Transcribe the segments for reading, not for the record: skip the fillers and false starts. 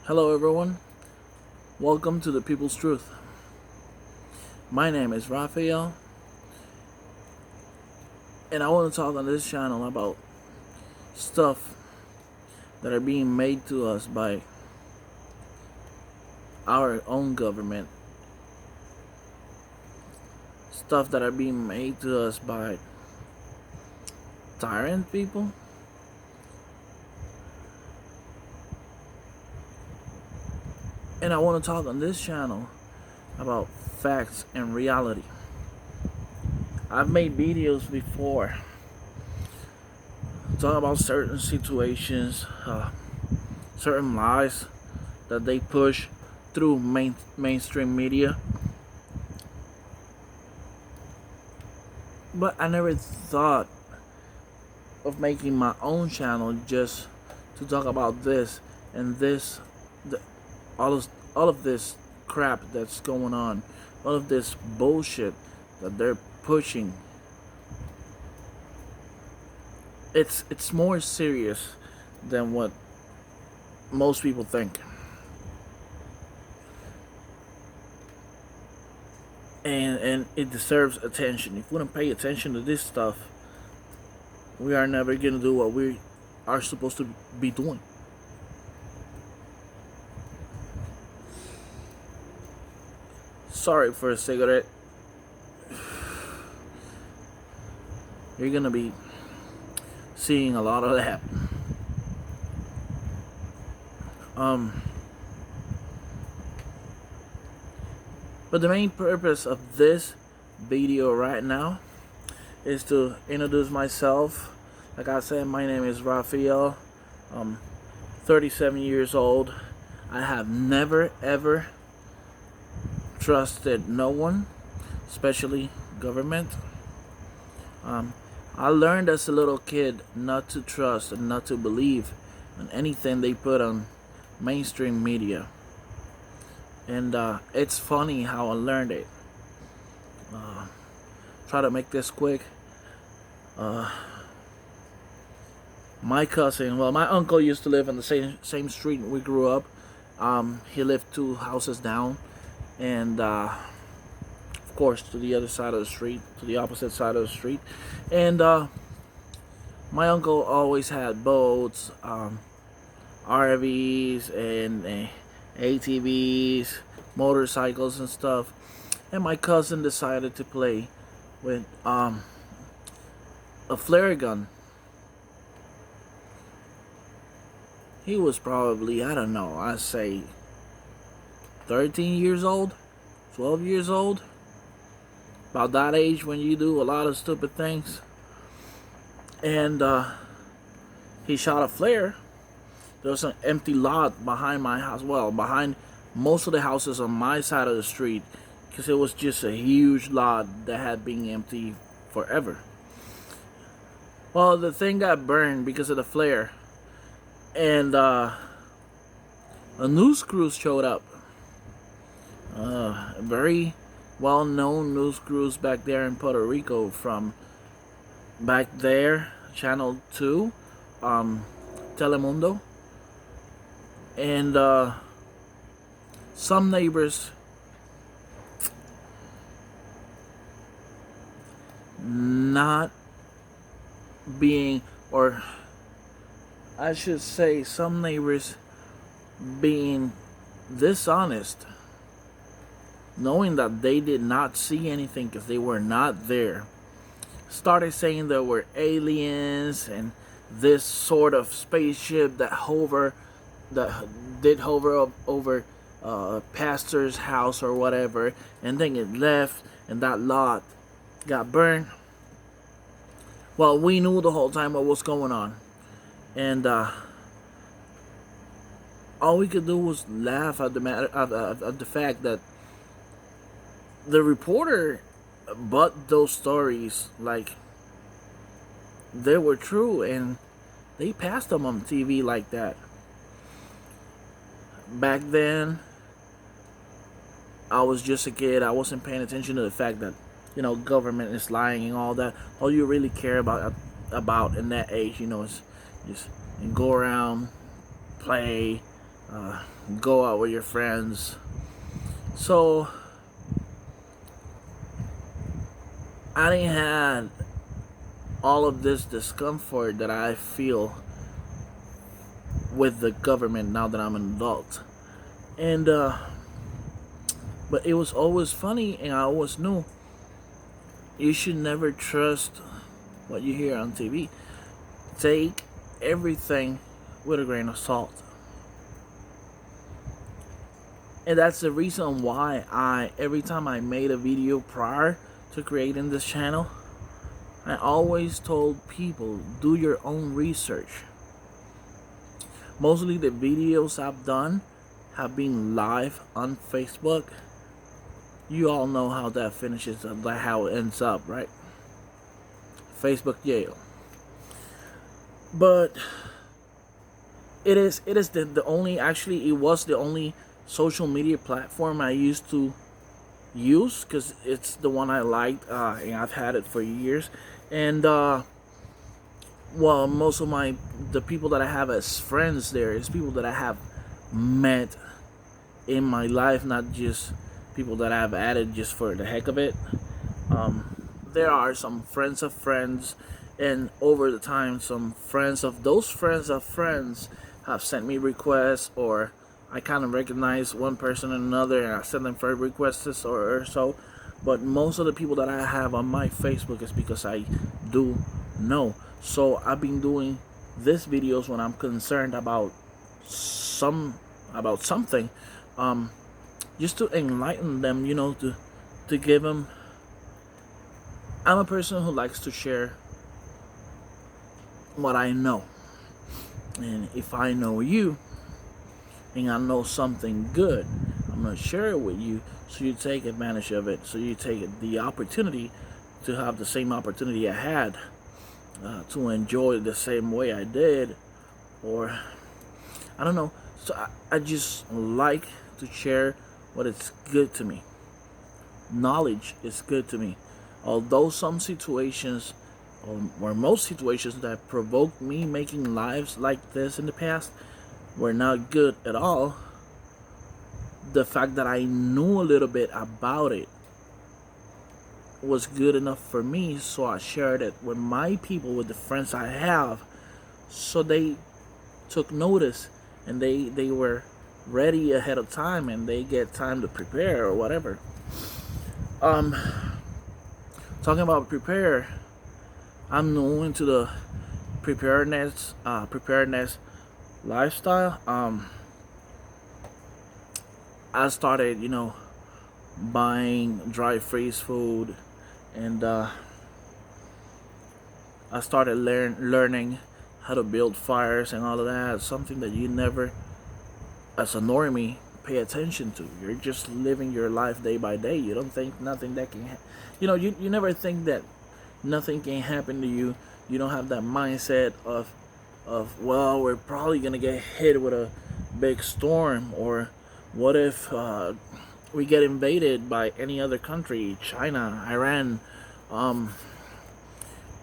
Hello, everyone. Welcome to the People's Truth. My name is Raphael, and I want to talk on this channel about stuff that are being made to us by our own government, stuff that are being made to us by tyrant people, and I want to talk on this channel about facts and reality. I've made videos before talking about certain situations, certain lies that they push through mainstream media, but I never thought of making my own channel just to talk about this and this, all of this crap that's going on, all of this bullshit that they're pushing. It's more serious than what most people think. And it deserves attention. If we don't pay attention to this stuff, we are never gonna do what we are supposed to be doing. Sorry for a cigarette. You're gonna be seeing a lot of that. But the main purpose of this video right now is to introduce myself. Like I said, my name is Raphael. I'm 37 years old. I have never ever trusted no one, especially government. I learned as a little kid not to trust and not to believe in anything they put on mainstream media. And it's funny how I learned it. Try to make this quick. My cousin, well, my uncle used to live in the same street we grew up. He lived 2 houses down, and of course to the other side of the street, to the opposite side of the street. And my uncle always had boats, RVs, and ATVs, motorcycles and stuff. And my cousin decided to play with a flare gun. He was probably, I don't know, I'd say 13 years old, 12 years old. About that age when you do a lot of stupid things. And he shot a flare. There was an empty lot behind my house. Well, behind most of the houses on my side of the street, because it was just a huge lot that had been empty forever. Well, the thing got burned because of the flare, and a news crew showed up. A very well-known news crews back there in Puerto Rico, from back there, Channel 2, Telemundo. And some neighbors not being, or I should say, some neighbors being dishonest, knowing that they did not see anything because they were not there, started saying there were aliens and this sort of spaceship that did hover up over pastor's house or whatever, and then it left and that lot got burned. Well, we knew the whole time what was going on, and all we could do was laugh at the fact that the reporter bought those stories like they were true, and they passed them on TV like that. Back then, I was just a kid. I wasn't paying attention to the fact that, government is lying and all that. All you really care about in that age, is just go around, play, go out with your friends. So I didn't have all of this discomfort that I feel with the government now that I'm an adult. And but it was always funny, and I always knew you should never trust what you hear on TV. Take everything with a grain of salt. And that's the reason why every time I made a video prior to creating this channel, I always told people, do your own research. Mostly the videos I've done have been live on Facebook. You all know how that finishes, how it ends up, right? Facebook jail. But it is the only, actually it was the only social media platform I used to use, because it's the one I liked, and I've had it for years. And well, most of the people that I have as friends there is people that I have met in my life, not just people that I've added just for the heck of it. There are some friends of friends, and over the time, some friends of those friends of friends have sent me requests, or I kind of recognize one person and another, and I send them friend requests or so. But most of the people that I have on my Facebook is because I do know. So I've been doing these videos when I'm concerned about something, just to enlighten them, to give them. I'm a person who likes to share what I know, and if I know you and I know something good, I'm gonna share it with you, so you take advantage of it, so you take the opportunity to have the same opportunity I had, to enjoy it the same way I did, or I don't know. So I just like to share what is good to me. Knowledge is good to me. Although some situations, or most situations that provoked me making lives like this in the past were not good at all, the fact that I knew a little bit about it was good enough for me, so I shared it with my people, with the friends I have, so they took notice, and they were ready ahead of time, and they get time to prepare or whatever. Talking about prepare, I'm new into the preparedness lifestyle. I started, buying dry freeze food, and I started learning how to build fires and all of that. Something that you never, as a normie, pay attention to. You're just living your life day by day. You don't think nothing that can, you never think that nothing can happen to you. You don't have that mindset of, well, we're probably gonna get hit with a big storm, or what if we get invaded by any other country, China, Iran,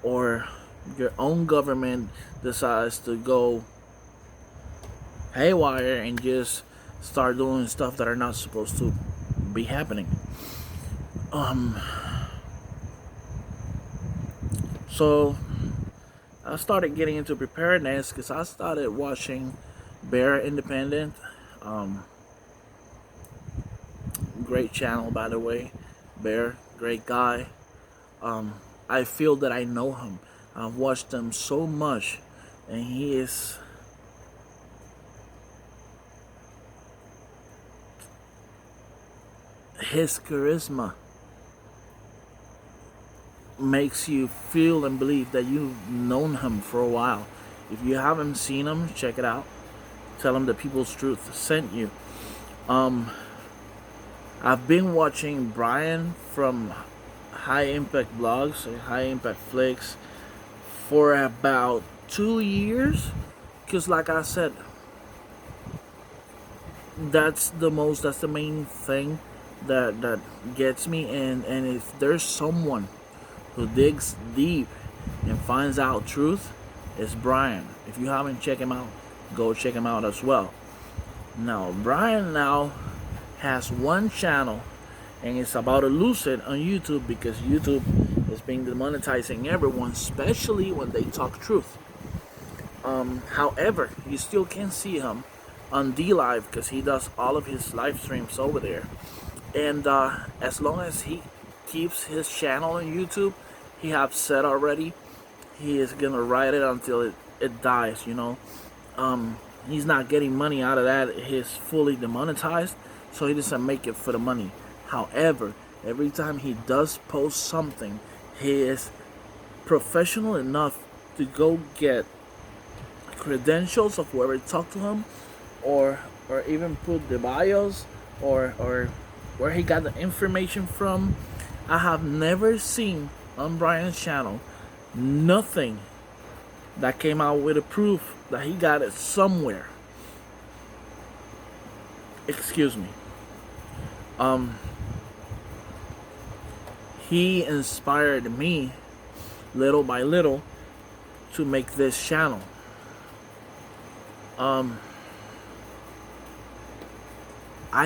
or your own government decides to go haywire and just start doing stuff that are not supposed to be happening. So I started getting into preparedness because I started watching Bear Independent. Great channel, by the way. Bear, great guy. I feel that I know him. I've watched him so much, and his charisma makes you feel and believe that you've known him for a while. If you haven't seen him, check it out. Tell him that People's Truth sent you. I've been watching Brian from High Impact Blogs and High Impact Flicks for about 2 years, because like I said, that's the main thing that gets me. And if there's someone who digs deep and finds out truth, it's Brian. If you haven't checked him out, go check him out as well. Now, Brian now has one channel, and it's about to lose it on YouTube because YouTube is being demonetizing everyone, especially when they talk truth. However, you still can see him on DLive because he does all of his live streams over there. And as long as he keeps his channel on YouTube, he have said already, he is gonna ride it until it dies, you know. He's not getting money out of that. He's fully demonetized, so he doesn't make it for the money. However, every time he does post something, he is professional enough to go get credentials of whoever talked to him, or even put the bios or where he got the information from. I have never seen on Brian's channel nothing that came out with a proof that he got it somewhere. Excuse me. He inspired me little by little to make this channel. I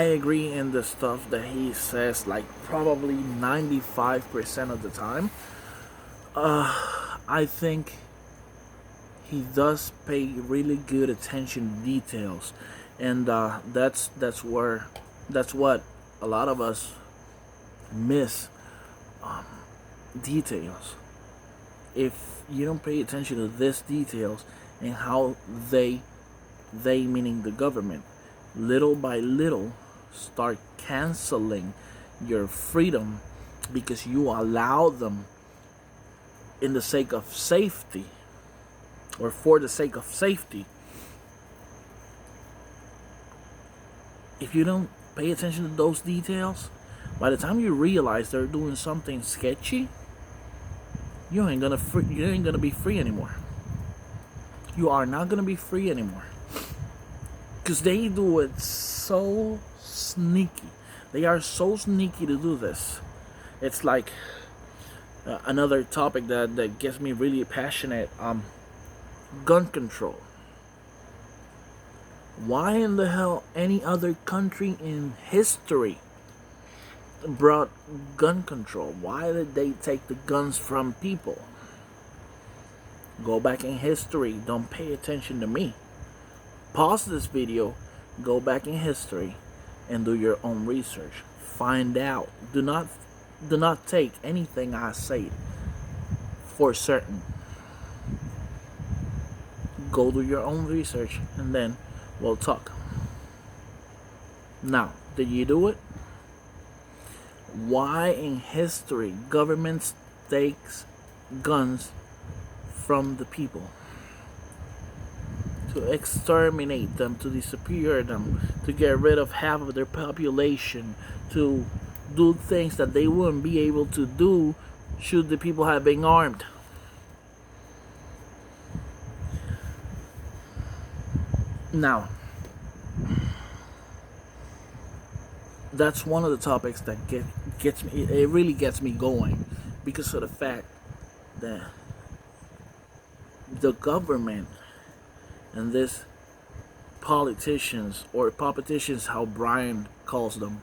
agree in the stuff that he says, like probably 95% of the time. I think he does pay really good attention to details, and that's what a lot of us miss. Details. If you don't pay attention to these details and how they meaning the government, little by little start canceling your freedom because you allow them in the sake of safety, or for the sake of safety. If you don't pay attention to those details, by the time you realize they're doing something sketchy, you ain't gonna be free anymore. You are not gonna be free anymore, because they do it so sneaky. They are so sneaky to do this. It's like another topic that gets me really passionate. Gun control. Why in the hell any other country in history brought gun control? Why did they take the guns from people? Go back in history. Don't pay attention to me. Pause this video, go back in history, and do your own research. Find out. Do not take anything I say for certain. Go do your own research, and then we'll talk. Now, did you do it? Why in history governments takes guns from the people? To exterminate them, to disappear them, to get rid of half of their population, to do things that they wouldn't be able to do should the people have been armed. Now, that's one of the topics that gets me. It really gets me going, because of the fact that the government and this politicians, or politicians, how Brian calls them,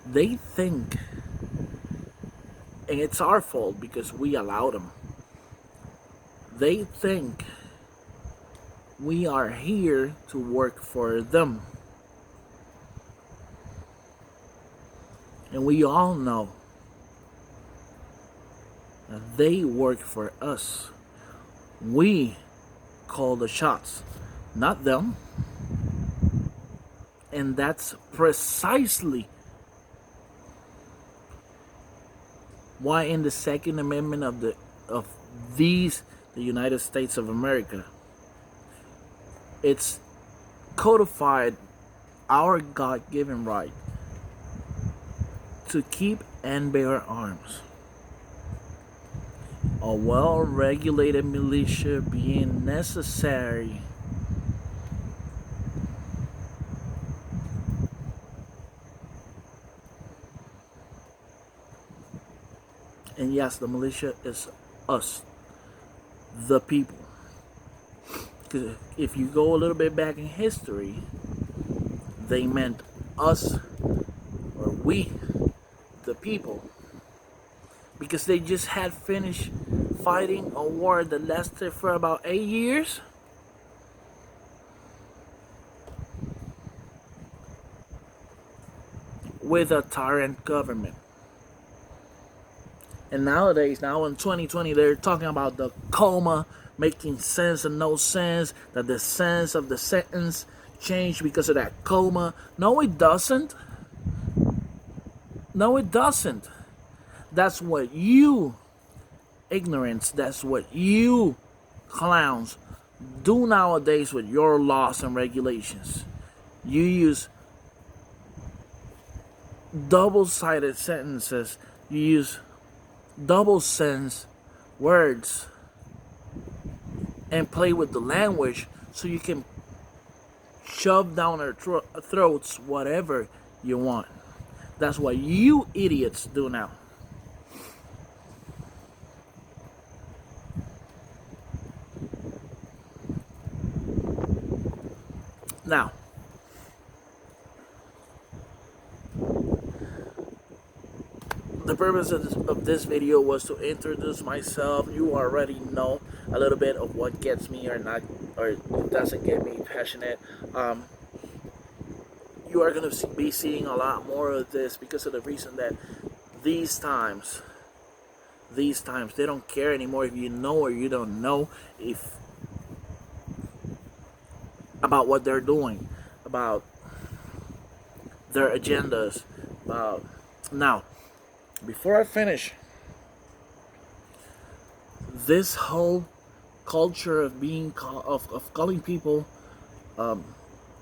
they think, and it's our fault because we allow them. They think we are here to work for them. And we all know that they work for us. We call the shots, not them. And that's precisely why in the Second Amendment of the United States of America, it's codified our God-given right to keep and bear arms. A well-regulated militia being necessary. And yes, the militia is us, the people. Because if you go a little bit back in history, they meant us, or we, the people, because they just had finished fighting a war that lasted for about 8 years. With a tyrant government. And nowadays, now in 2020, they're talking about the coma making sense and no sense, that the sense of the sentence changed because of that coma. No, it doesn't. No, it doesn't. That's what you, ignorance, that's what you clowns do nowadays with your laws and regulations. You use double-sided sentences. You use double sense words and play with the language so you can shove down our throats whatever you want. That's what you idiots do now. Now, the purpose of this video was to introduce myself. You already know a little bit of what gets me or not, or doesn't get me passionate. You are going to be seeing a lot more of this because of the reason that these times, they don't care anymore if you know or you don't know if about what they're doing, about their agendas, about now. Before I finish, this whole culture of being of calling people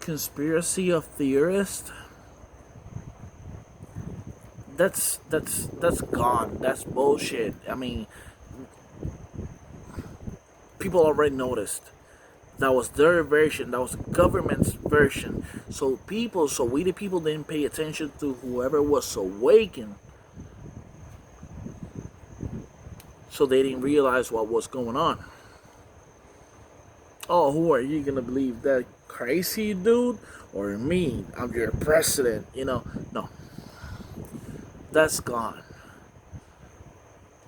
conspiracy of theorists, that's gone. That's bullshit. I mean, people already noticed. That was their version. That was the government's version. So we the people didn't pay attention to whoever was awakened. So they didn't realize what was going on. Oh, who are you gonna believe? That crazy dude or me? I'm your president, you know? No. That's gone.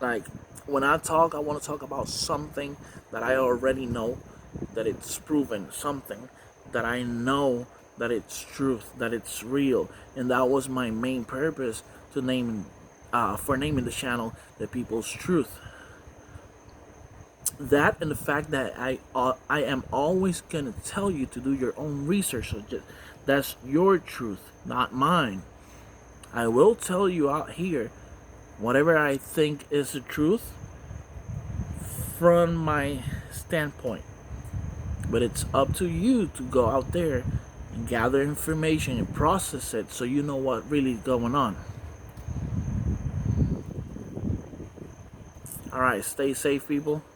Like, when I talk, I want to talk about something that I already know, that it's proven, something that I know that it's truth, that it's real. And that was my main purpose to naming the channel The People's Truth. That and the fact that I am always gonna tell you to do your own research. So that's your truth, not mine. I will tell you out here whatever I think is the truth from my standpoint. But it's up to you to go out there and gather information and process it so you know what really is going on. Alright, stay safe, people.